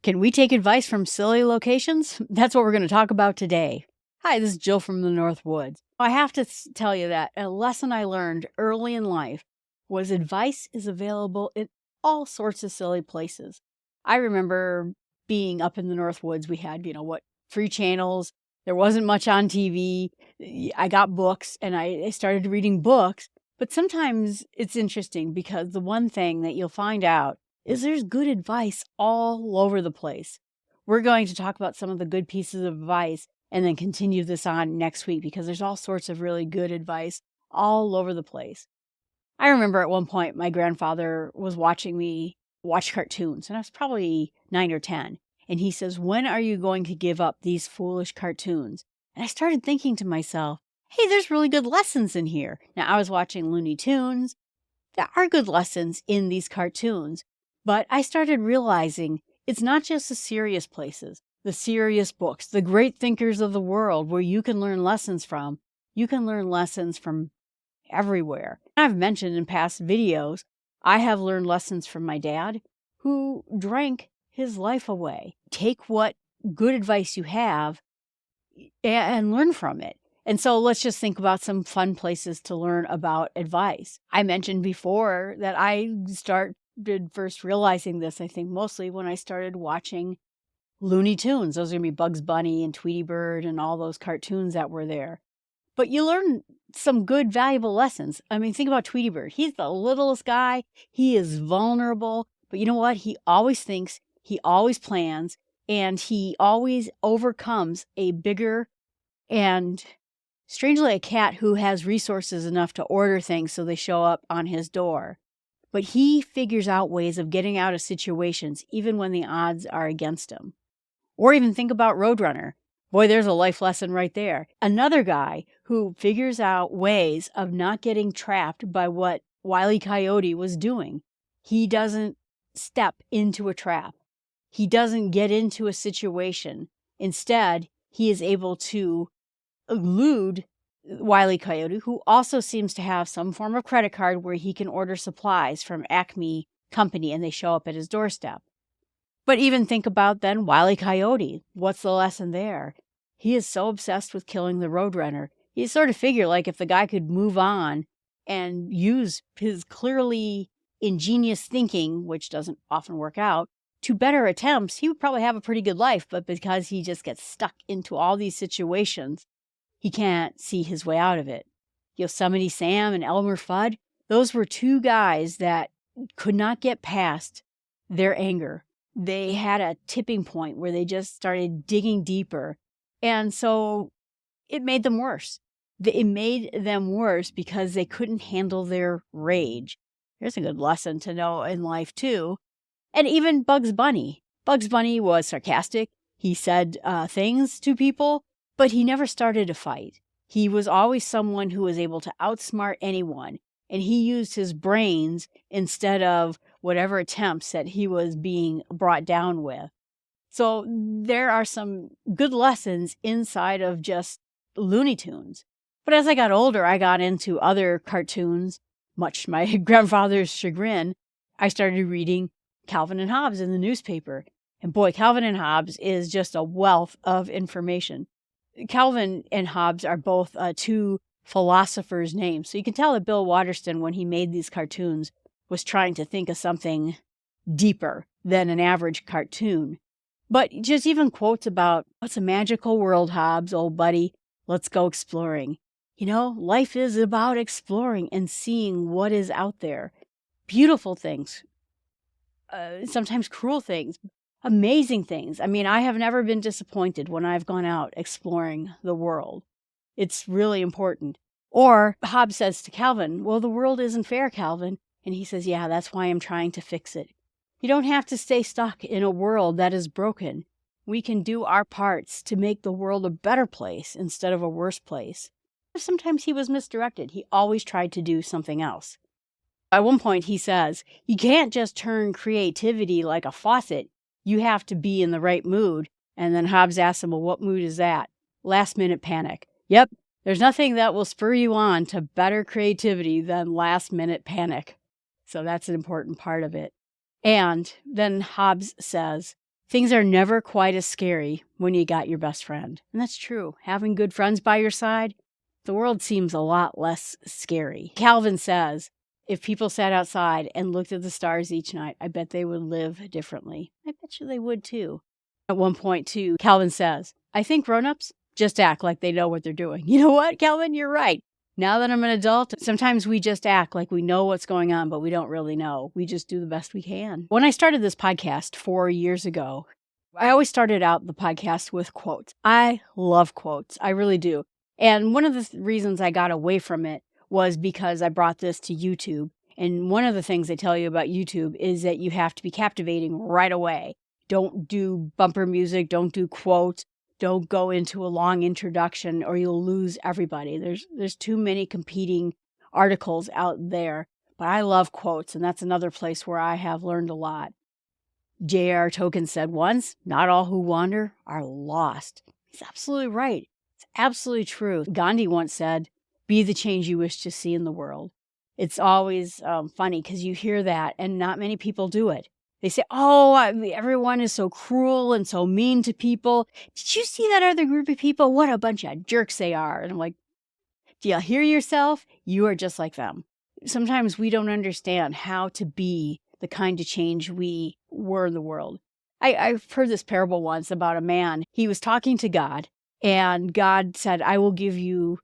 Can we take advice from silly locations? That's what we're going to talk about today. Hi, this is Jill from the North Woods. I have to tell you that a lesson I learned early in life was advice is available in all sorts of silly places. I remember being up in the North Woods. We had, free channels. There wasn't much on TV. I got books and I started reading books. But sometimes it's interesting because the one thing that you'll find out is there's good advice all over the place. We're going to talk about some of the good pieces of advice and then continue this on next week because there's all sorts of really good advice all over the place. I remember at one point my grandfather was watching me watch cartoons, and I was probably 9 or 10. And he says, "When are you going to give up these foolish cartoons?" And I started thinking to myself, hey, there's really good lessons in here. Now, I was watching Looney Tunes. There are good lessons in these cartoons. But I started realizing it's not just the serious places, the serious books, the great thinkers of the world where you can learn lessons from. You can learn lessons from everywhere. I've mentioned in past videos, I have learned lessons from my dad who drank his life away. Take what good advice you have and learn from it. And so let's just think about some fun places to learn about advice. I mentioned before that I started first realizing this, I think, mostly when I started watching Looney Tunes. Those are going to be Bugs Bunny and Tweety Bird and all those cartoons that were there. But you learn some good, valuable lessons. I mean, think about Tweety Bird. He's the littlest guy. He is vulnerable. But you know what? He always thinks, he always plans, and he always overcomes a bigger and strangely a cat who has resources enough to order things so they show up on his door. But he figures out ways of getting out of situations even when the odds are against him. Or even think about Roadrunner. Boy, there's a life lesson right there. Another guy who figures out ways of not getting trapped by what Wile E. Coyote was doing. He doesn't step into a trap. He doesn't get into a situation. Instead, he is able to elude Wile E. Coyote, who also seems to have some form of credit card where he can order supplies from Acme Company and they show up at his doorstep. But even think about then Wile E. Coyote. What's the lesson there? He is so obsessed with killing the Roadrunner. You sort of figure like if the guy could move on and use his clearly ingenious thinking, which doesn't often work out, to better attempts, he would probably have a pretty good life. But because he just gets stuck into all these situations, he can't see his way out of it. Yosemite Sam and Elmer Fudd, those were two guys that could not get past their anger. They had a tipping point where they just started digging deeper. And so it made them worse. It made them worse because they couldn't handle their rage. Here's a good lesson to know in life, too. And even Bugs Bunny. Bugs Bunny was sarcastic. He said things to people, but he never started a fight. He was always someone who was able to outsmart anyone, and he used his brains instead of whatever attempts that he was being brought down with. So there are some good lessons inside of just Looney Tunes. But as I got older, I got into other cartoons, much to my grandfather's chagrin. I started reading Calvin and Hobbes in the newspaper. And boy, Calvin and Hobbes is just a wealth of information. Calvin and Hobbes are both two philosophers' names. So you can tell that Bill Waterston, when he made these cartoons, was trying to think of something deeper than an average cartoon. But just even quotes about, "It's a magical world, Hobbes, old buddy. Let's go exploring." You know, life is about exploring and seeing what is out there. Beautiful things, sometimes cruel things, amazing things. I mean, I have never been disappointed when I've gone out exploring the world. It's really important. Or Hobbes says to Calvin, "Well, the world isn't fair, Calvin." And he says, "Yeah, that's why I'm trying to fix it." You don't have to stay stuck in a world that is broken. We can do our parts to make the world a better place instead of a worse place. Sometimes he was misdirected. He always tried to do something else. At one point, he says, you can't just turn creativity like a faucet. You have to be in the right mood. And then Hobbes asks him, well, what mood is that? Last-minute panic. Yep, there's nothing that will spur you on to better creativity than last-minute panic. So that's an important part of it. And then Hobbes says, Things are never quite as scary when you got your best friend. And that's true. Having good friends by your side, the world seems a lot less scary. Calvin says, if people sat outside and looked at the stars each night, I bet they would live differently. I bet you they would too. At one point, too, Calvin says, I think grown-ups just act like they know what they're doing. You know what, Calvin? You're right. Now that I'm an adult, sometimes we just act like we know what's going on, but we don't really know. We just do the best we can. When I started this podcast 4 years ago, I always started out the podcast with quotes. I love quotes. I really do. And one of the reasons I got away from it was because I brought this to YouTube. And one of the things they tell you about YouTube is that you have to be captivating right away. Don't do bumper music. Don't do quotes. Don't go into a long introduction or you'll lose everybody. There's too many competing articles out there. But I love quotes, and that's another place where I have learned a lot. J.R. Tolkien said once, not all who wander are lost. He's absolutely right. It's absolutely true. Gandhi once said, be the change you wish to see in the world. It's always funny because you hear that and not many people do it. They say, everyone is so cruel and so mean to people. Did you see that other group of people? What a bunch of jerks they are. And I'm like, do you hear yourself? You are just like them. Sometimes we don't understand how to be the kind of change we were in the world. I've heard this parable once about a man. He was talking to God, and God said, I will give you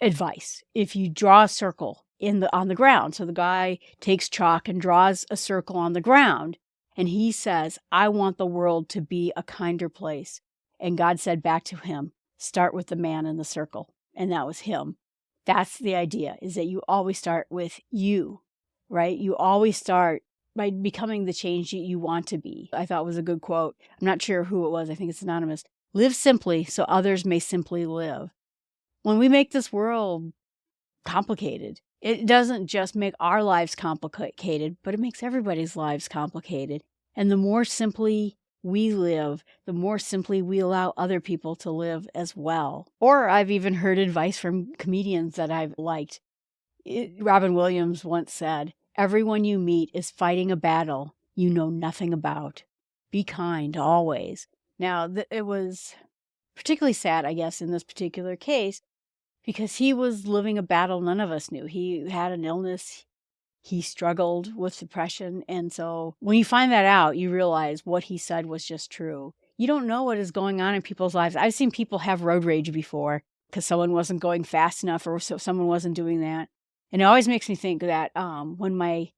advice if you draw a circle on the ground. So the guy takes chalk and draws a circle on the ground. And he says, I want the world to be a kinder place. And God said back to him, start with the man in the circle. And that was him. That's the idea, is that you always start with you, right? You always start by becoming the change you want to be. I thought was a good quote. I'm not sure who it was. I think it's anonymous. Live simply so others may simply live. When we make this world complicated, it doesn't just make our lives complicated, but it makes everybody's lives complicated. And the more simply we live, the more simply we allow other people to live as well. Or I've even heard advice from comedians that I've liked. Robin Williams once said, everyone you meet is fighting a battle you know nothing about. Be kind always. Now, it was particularly sad, I guess, in this particular case, because he was living a battle none of us knew. He had an illness. He struggled with depression. And so when you find that out, you realize what he said was just true. You don't know what is going on in people's lives. I've seen people have road rage before because someone wasn't going fast enough or so someone wasn't doing that. And it always makes me think that when my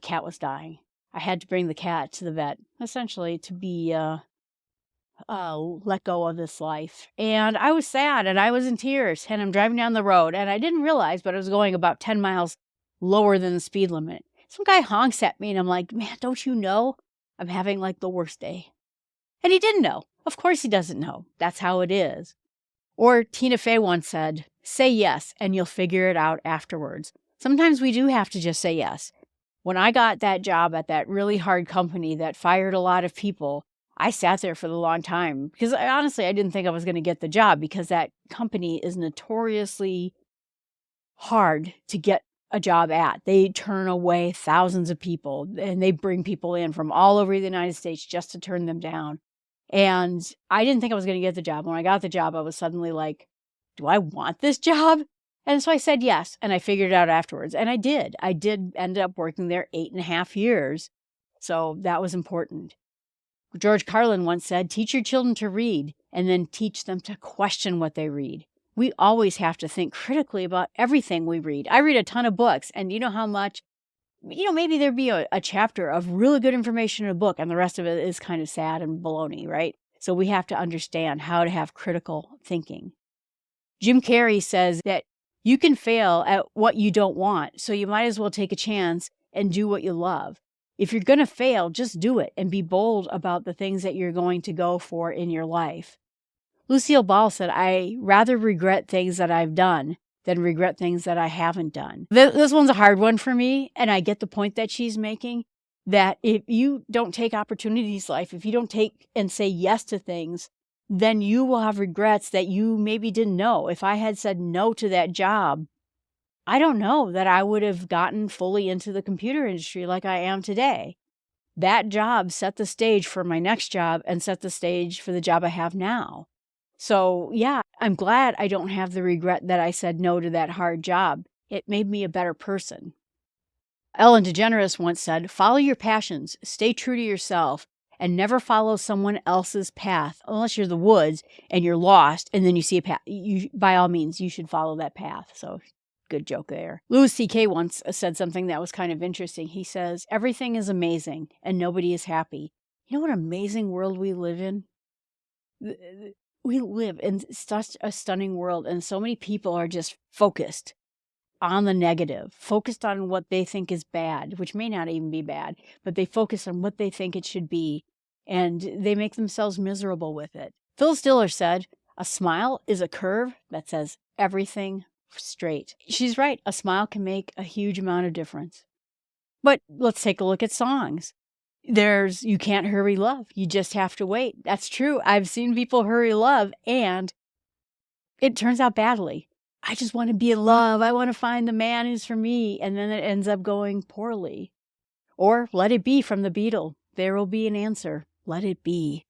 cat was dying, I had to bring the cat to the vet, essentially to be let go of this life. And I was sad and I was in tears and I'm driving down the road and I didn't realize, but I was going about 10 miles lower than the speed limit. Some guy honks at me and I'm like, man, don't you know I'm having like the worst day? And he didn't know. Of course he doesn't know. That's how it is. Or Tina Fey once said, say yes and you'll figure it out afterwards. Sometimes we do have to just say yes. When I got that job at that really hard company that fired a lot of people, I sat there for a long time because honestly, I didn't think I was going to get the job because that company is notoriously hard to get a job at. They turn away thousands of people and they bring people in from all over the United States just to turn them down. And I didn't think I was going to get the job. When I got the job, I was suddenly like, do I want this job? And so I said yes, and I figured it out afterwards. And I did. I did end up working there 8.5 years. So that was important. George Carlin once said, teach your children to read and then teach them to question what they read. We always have to think critically about everything we read. I read a ton of books, and you know how much, maybe there'd be a chapter of really good information in a book, and the rest of it is kind of sad and baloney, right? So we have to understand how to have critical thinking. Jim Carrey says that you can fail at what you don't want, so you might as well take a chance and do what you love. If you're going to fail, just do it and be bold about the things that you're going to go for in your life. Lucille Ball said, I rather regret things that I've done than regret things that I haven't done. This one's a hard one for me, and I get the point that she's making, that if you don't take opportunities in life, if you don't take and say yes to things, then you will have regrets that you maybe didn't know. If I had said no to that job, I don't know that I would have gotten fully into the computer industry like I am today. that job set the stage for my next job and set the stage for the job I have now. So, yeah, I'm glad I don't have the regret that I said no to that hard job. It made me a better person. Ellen DeGeneres once said, "Follow your passions, stay true to yourself, and never follow someone else's path unless you're the woods and you're lost and then you see a path. By all means, you should follow that path." So, good joke there. Louis C.K. once said something that was kind of interesting. He says, "Everything is amazing and nobody is happy." You know what amazing world we live in? We live in such a stunning world, and so many people are just focused on the negative, focused on what they think is bad, which may not even be bad, but they focus on what they think it should be, and they make themselves miserable with it. Phyllis Diller said, "A smile is a curve that says everything straight." She's right. A smile can make a huge amount of difference. But let's take a look at songs. There's "You Can't Hurry Love. You Just Have to Wait." That's true. I've seen people hurry love, and it turns out badly. I just want to be in love. I want to find the man who's for me. And then it ends up going poorly. Or "Let It Be" from the Beatles. There will be an answer. Let it be.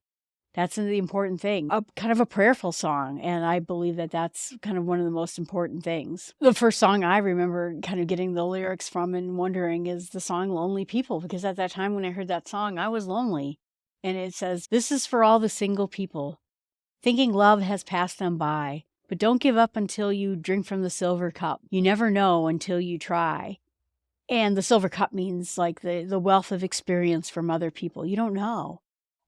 That's the important thing. Kind of a prayerful song. And I believe that that's kind of one of the most important things. The first song I remember kind of getting the lyrics from and wondering is the song "Lonely People." Because at that time when I heard that song, I was lonely. And it says, "This is for all the single people, thinking love has passed them by. But don't give up until you drink from the silver cup. You never know until you try." And the silver cup means like the wealth of experience from other people. You don't know.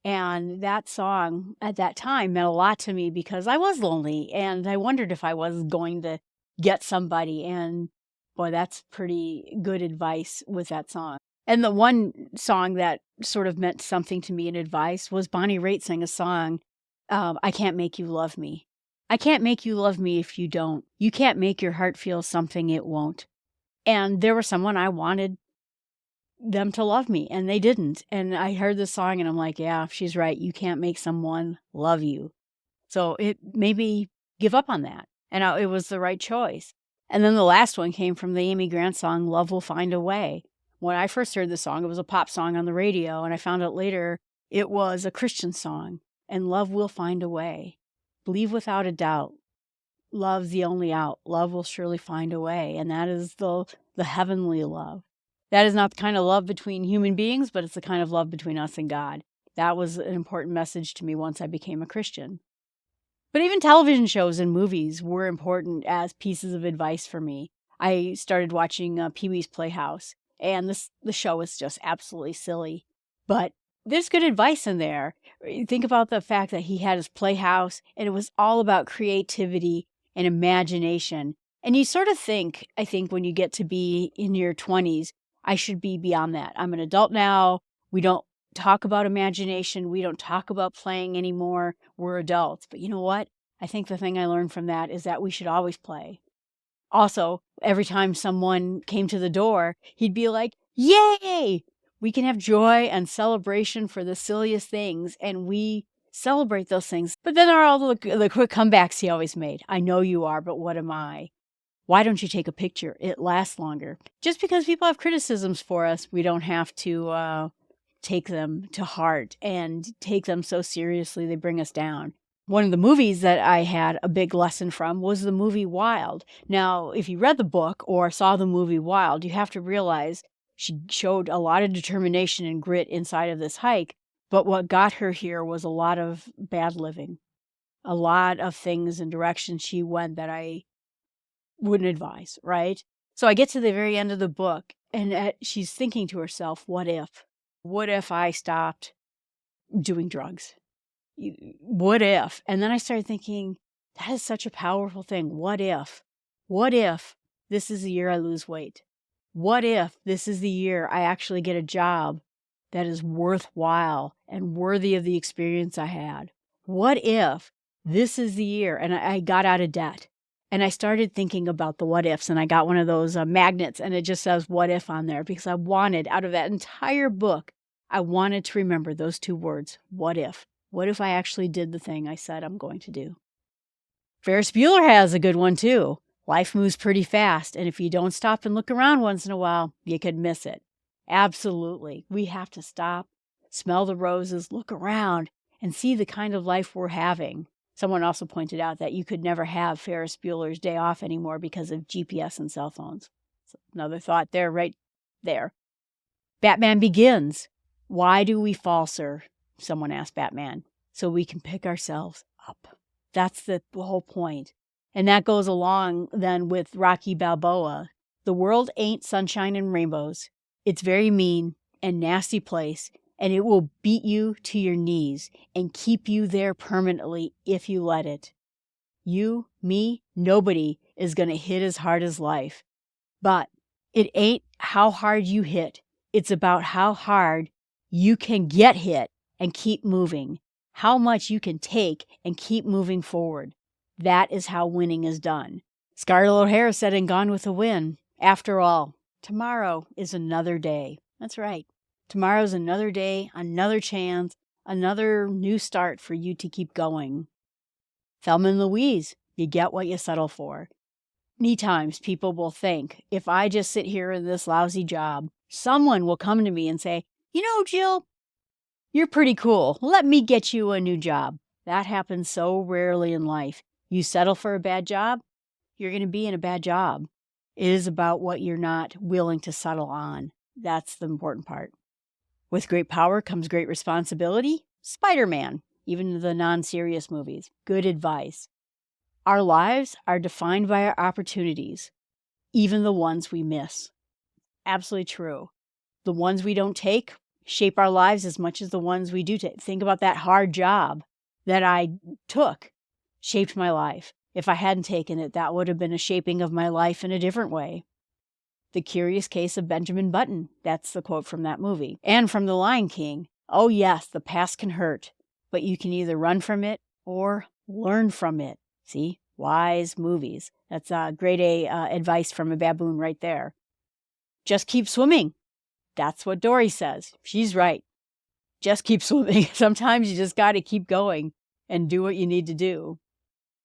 And that song at that time meant a lot to me because I was lonely and I wondered if I was going to get somebody. And boy, that's pretty good advice with that song. And the one song that sort of meant something to me in advice was Bonnie Raitt sang a song, "I Can't Make You Love Me." I can't make you love me if you don't. You can't make your heart feel something it won't. And there was someone I wanted them to love me, and they didn't. And I heard this song, and I'm like, yeah, she's right. You can't make someone love you. So it made me give up on that. And it was the right choice. And then the last one came from the Amy Grant song, "Love Will Find a Way." When I first heard the song, it was a pop song on the radio, and I found out later it was a Christian song. And love will find a way. Believe without a doubt. Love's the only out. Love will surely find a way. And that is the heavenly love. That is not the kind of love between human beings, but it's the kind of love between us and God. That was an important message to me once I became a Christian. But even television shows and movies were important as pieces of advice for me. I started watching Pee-wee's Playhouse, and the show is just absolutely silly. But there's good advice in there. Think about the fact that he had his playhouse, and it was all about creativity and imagination. And you sort of think, I think, when you get to be in your 20s, I should be beyond that. I'm an adult now. We don't talk about imagination. We don't talk about playing anymore. We're adults. But you know what? I think the thing I learned from that is that we should always play. Also, every time someone came to the door, he'd be like, "Yay! We can have joy and celebration for the silliest things," and we celebrate those things. But then there are all the quick comebacks he always made. "I know you are, but what am I? Why don't you take a picture? It lasts longer." Just because people have criticisms for us, we don't have to take them to heart and take them so seriously they bring us down. One of the movies that I had a big lesson from was the movie Wild. Now, if you read the book or saw the movie Wild, you have to realize she showed a lot of determination and grit inside of this hike, but what got her here was a lot of bad living, a lot of things and directions she went that I wouldn't advise, right? So I get to the very end of the book, and she's thinking to herself, what if? What if I stopped doing drugs? What if? And then I started thinking, that is such a powerful thing. What if? What if this is the year I lose weight? What if this is the year I actually get a job that is worthwhile and worthy of the experience I had? What if this is the year and I got out of debt? And I started thinking about the what ifs, and I got one of those magnets, and it just says what if on there because I wanted, out of that entire book, I wanted to remember those two words, what if. What if I actually did the thing I said I'm going to do? Ferris Bueller has a good one too. Life moves pretty fast, and if you don't stop and look around once in a while, you could miss it. Absolutely. We have to stop, smell the roses, look around, and see the kind of life we're having. Someone also pointed out that you could never have Ferris Bueller's Day Off anymore because of GPS and cell phones. So another thought there, right there. Batman Begins. Why do we fall, sir? Someone asked Batman. So we can pick ourselves up. That's the whole point. And that goes along then with Rocky Balboa. The world ain't sunshine and rainbows. It's very mean and nasty place, and it will beat you to your knees and keep you there permanently if you let it. You, me, nobody is going to hit as hard as life. But it ain't how hard you hit. It's about how hard you can get hit and keep moving. How much you can take and keep moving forward. That is how winning is done. Scarlett O'Hara said in Gone with the Wind, after all, tomorrow is another day. That's right. Tomorrow's another day, another chance, another new start for you to keep going. Thelma and Louise, you get what you settle for. Many times people will think, if I just sit here in this lousy job, someone will come to me and say, you know, Jill, you're pretty cool. Let me get you a new job. That happens so rarely in life. You settle for a bad job, you're going to be in a bad job. It is about what you're not willing to settle on. That's the important part. With great power comes great responsibility. Spider-Man, even the non-serious movies. Good advice. Our lives are defined by our opportunities, even the ones we miss. Absolutely true. The ones we don't take shape our lives as much as the ones we do take. Think about that hard job that I took, shaped my life. If I hadn't taken it, that would have been a shaping of my life in a different way. The Curious Case of Benjamin Button. That's the quote from that movie. And from The Lion King. Oh yes, the past can hurt, but you can either run from it or learn from it. See? Wise movies. That's grade A advice from a baboon right there. Just keep swimming. That's what Dory says. She's right. Just keep swimming. Sometimes you just got to keep going and do what you need to do.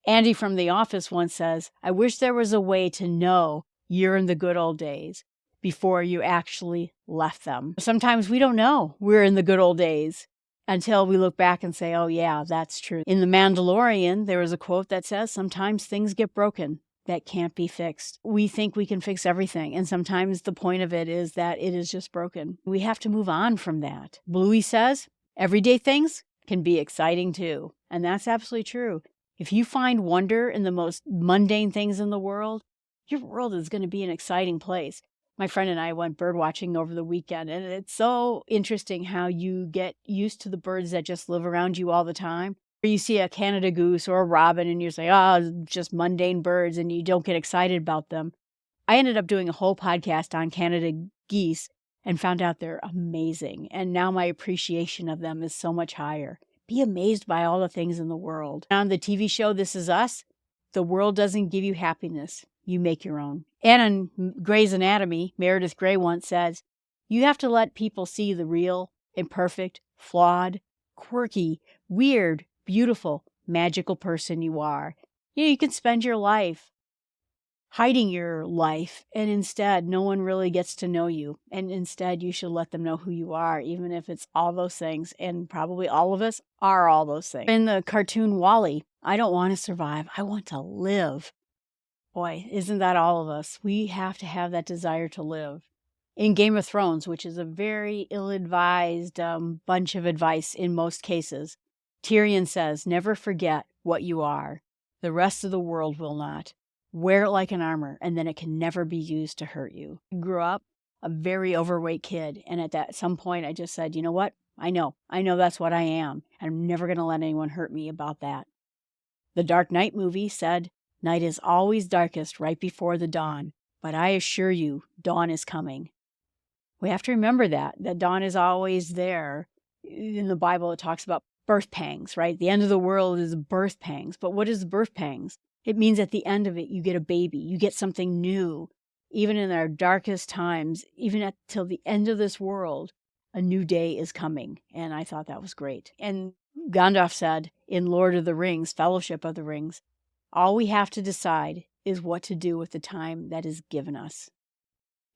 Andy from The Office once says, I wish there was a way to know you're in the good old days before you actually left them. Sometimes we don't know we're in the good old days until we look back and say, oh yeah, that's true. In The Mandalorian, there is a quote that says, sometimes things get broken that can't be fixed. We think we can fix everything, and sometimes the point of it is that it is just broken. We have to move on from that. Bluey says, everyday things can be exciting too. And that's absolutely true. If you find wonder in the most mundane things in the world is going to be an exciting place. My friend and I went bird watching over the weekend, and it's so interesting how you get used to the birds that just live around you all the time. You see a Canada goose or a robin, and you say, oh, just mundane birds, and you don't get excited about them. I ended up doing a whole podcast on Canada geese and found out they're amazing, and now my appreciation of them is so much higher. Be amazed by all the things in the world. On the TV show This Is Us, the world doesn't give you happiness. You make your own. And on Grey's Anatomy, Meredith Grey once says, you have to let people see the real, imperfect, flawed, quirky, weird, beautiful, magical person you are. You can spend your life hiding your life, and instead no one really gets to know you. And instead you should let them know who you are, even if it's all those things. And probably all of us are all those things. In the cartoon Wall-E, I don't want to survive. I want to live. Boy, isn't that all of us? We have to have that desire to live. In Game of Thrones, which is a very ill-advised bunch of advice in most cases, Tyrion says, never forget what you are. The rest of the world will not. Wear it like an armor, and then it can never be used to hurt you. I grew up a very overweight kid, and at some point I just said, you know what? I know that's what I am. I'm never going to let anyone hurt me about that. The Dark Knight movie said, night is always darkest right before the dawn, but I assure you, dawn is coming. We have to remember that dawn is always there. In the Bible, it talks about birth pangs, right? The end of the world is birth pangs. But what is birth pangs? It means at the end of it, you get a baby. You get something new. Even in our darkest times, even till the end of this world, a new day is coming. And I thought that was great. And Gandalf said in Lord of the Rings, Fellowship of the Rings, all we have to decide is what to do with the time that is given us.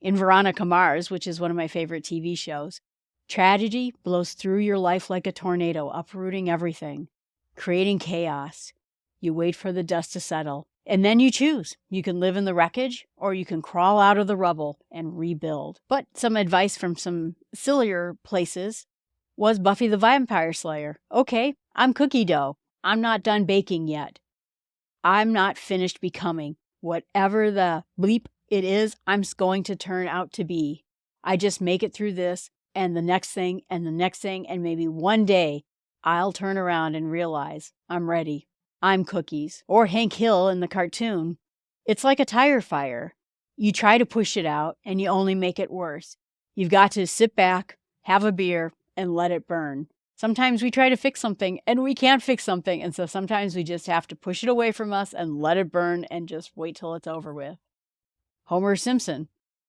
In Veronica Mars, which is one of my favorite TV shows, tragedy blows through your life like a tornado, uprooting everything, creating chaos. You wait for the dust to settle, and then you choose. You can live in the wreckage, or you can crawl out of the rubble and rebuild. But some advice from some sillier places was Buffy the Vampire Slayer. Okay, I'm cookie dough. I'm not done baking yet. I'm not finished becoming. Whatever the bleep it is, I'm going to turn out to be. I just make it through this and the next thing and the next thing, and maybe one day I'll turn around and realize I'm ready. I'm cookies. Or Hank Hill in the cartoon. It's like a tire fire. You try to push it out and you only make it worse. You've got to sit back, have a beer, and let it burn. Sometimes we try to fix something and we can't fix something, and so sometimes we just have to push it away from us and let it burn and just wait till it's over with. Homer Simpson.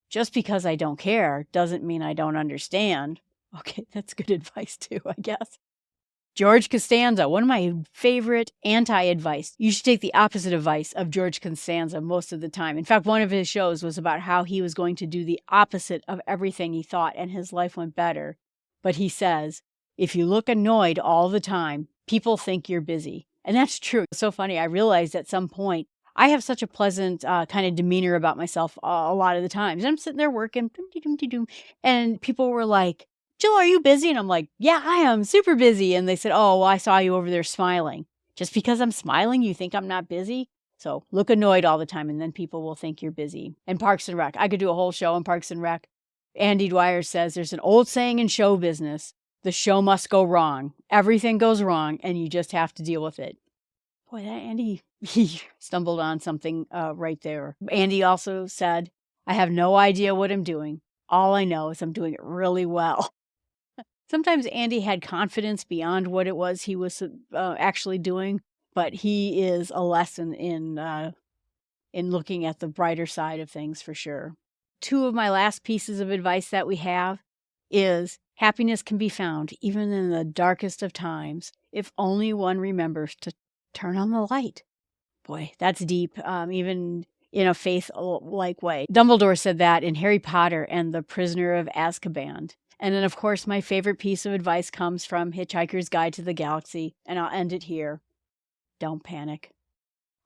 Just because I don't care doesn't mean I don't understand. Okay, that's good advice too, I guess. George Costanza, one of my favorite anti-advice. You should take the opposite advice of George Costanza most of the time. In fact, one of his shows was about how he was going to do the opposite of everything he thought and his life went better. But he says, if you look annoyed all the time, people think you're busy. And that's true. It's so funny. I realized at some point, I have such a pleasant kind of demeanor about myself a lot of the times. I'm sitting there working, and people were like, Jill, are you busy? And I'm like, yeah, I am super busy. And they said, oh, well, I saw you over there smiling. Just because I'm smiling, you think I'm not busy? So look annoyed all the time, and then people will think you're busy. And Parks and Rec. I could do a whole show on Parks and Rec. Andy Dwyer says there's an old saying in show business, the show must go wrong. Everything goes wrong, and you just have to deal with it. Boy, that Andy, he stumbled on something right there. Andy also said, I have no idea what I'm doing. All I know is I'm doing it really well. Sometimes Andy had confidence beyond what it was he was actually doing, but he is a lesson in looking at the brighter side of things for sure. Two of my last pieces of advice that we have is happiness can be found even in the darkest of times if only one remembers to turn on the light. Boy, that's deep, even in a faith-like way. Dumbledore said that in Harry Potter and the Prisoner of Azkaban. And then, of course, my favorite piece of advice comes from Hitchhiker's Guide to the Galaxy, and I'll end it here. Don't panic.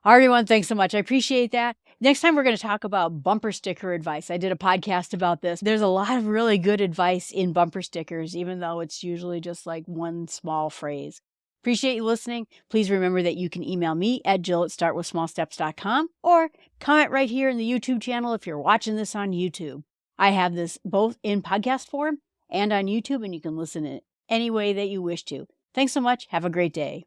All right, everyone, thanks so much. I appreciate that. Next time, we're going to talk about bumper sticker advice. I did a podcast about this. There's a lot of really good advice in bumper stickers, even though it's usually just like one small phrase. Appreciate you listening. Please remember that you can email me at jill@startwithsmallsteps.com or comment right here in the YouTube channel if you're watching this on YouTube. I have this both in podcast form and on YouTube, and you can listen in any way that you wish to. Thanks so much. Have a great day.